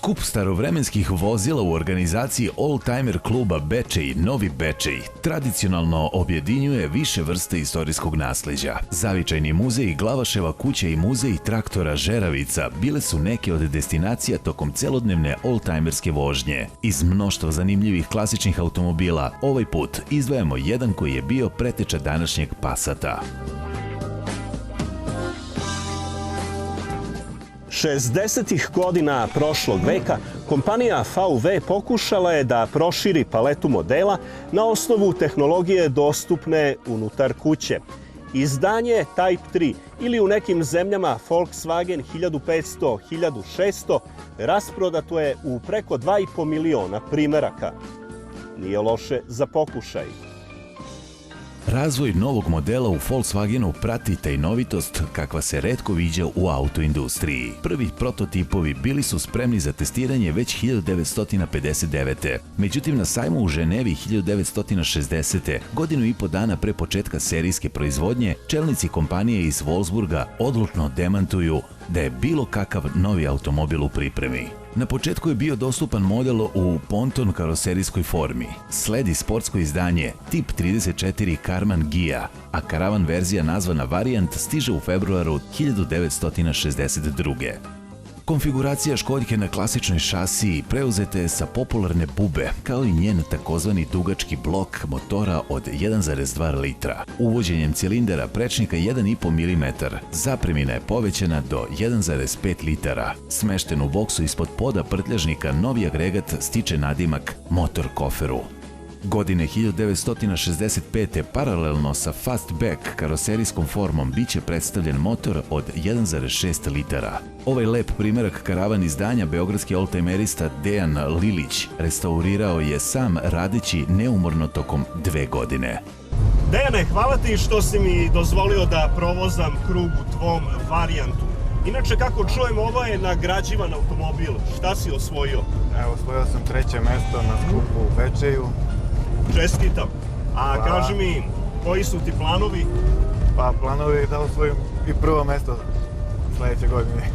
Skup starovremenskih vozila u organizaciji Oldtimer kluba Bečej Novi Bečej tradicionalno objedinjuje više vrste istorijskog nasleđa. Zavičajni muzej, Glavaševa kuća i muzej traktora Žeravica bile su neke od destinacija tokom celodnevne oldtimerske vožnje. Iz mnoštva zanimljivih klasičnih automobila ovaj put izdvajamo jedan koji je bio preteča današnjeg Passata. 60-ih godina prošlog veka kompanija VW pokušala je da proširi paletu modela na osnovu tehnologije dostupne unutar kuće. Izdanje Type 3 ili u nekim zemljama Volkswagen 1500-1600 rasprodato je u preko 2,5 miliona primeraka. Nije loše za pokušaj. Razvoj novog modela u Volkswagenu prati tajnovitost kakva se retko viđa u autoindustriji. Prvi prototipovi bili su spremni za testiranje već 1959. Međutim, na sajmu u Ženevi 1960. godinu i po dana pre početka serijske proizvodnje, čelnici kompanije iz Wolfsburga odlučno demantuju da je bilo kakav novi automobil u pripremi. Na početku je bio dostupan model u ponton karoserijskoj formi. Sledi sportsko izdanje Tip 34 Karmann Ghia, a karavan verzija nazvana Variant stiže u februaru 1962. Konfiguracija školjke na klasičnoj šasiji preuzeta je sa popularne bube, kao i njen takozvani dugački blok motora od 1,2 litra. Uvođenjem cilindara prečnika 1,5 mm, zapremina je povećana do 1,5 litara. Smešten u boksu ispod poda prtljažnika, novi agregat stiče nadimak motor koferu. Godine 1965. paralelno sa Fastback karoserijskom formom biće predstavljen motor od 1,6 litara. Ovaj lep primerak karavan izdanja beogradski oldtimerista Dejan Lilić restaurirao je sam radeći neumorno tokom 2 godine. Dejane, hvala ti što si mi dozvolio da provozam krug u tvom Variantu. Inače, kako čujem, ovo je nagrađivan automobil. Šta si osvojio? Evo, osvojio sam 3. mesto na skupu u Bečeju. Čestitam. A kaži mi, koji su ti planovi? Pa planovi je da osvojim i 1. mesto sledeće godine.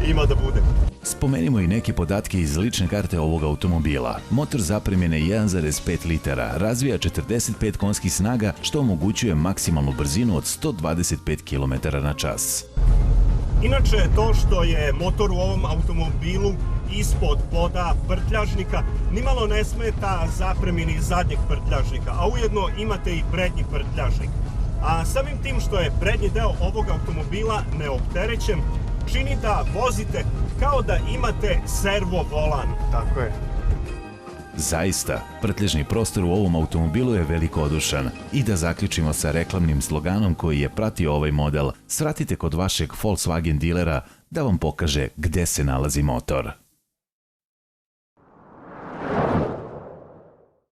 Ima da bude. Spomenimo i neke podatke iz lične karte ovog automobila. Motor zapremine 1,5 litara, razvija 45 konjskih snaga, što omogućuje maksimalnu brzinu od 125 km/h. Inače, to što je motor u ovom automobilu ispod poda prtljažnika nimalo ne smeta zapremini zadnjeg prtljažnika, a ujedno imate i prednji prtljažnik. A samim tim što je prednji deo ovog automobila neopterećen, čini da vozite kao da imate servo volan. Tako je. Zaista, prtljažni prostor u ovom automobilu je velikodušan. I da zaključimo sa reklamnim sloganom koji je pratio ovaj model, svratite kod vašeg Volkswagen dilera da vam pokaže gde se nalazi motor.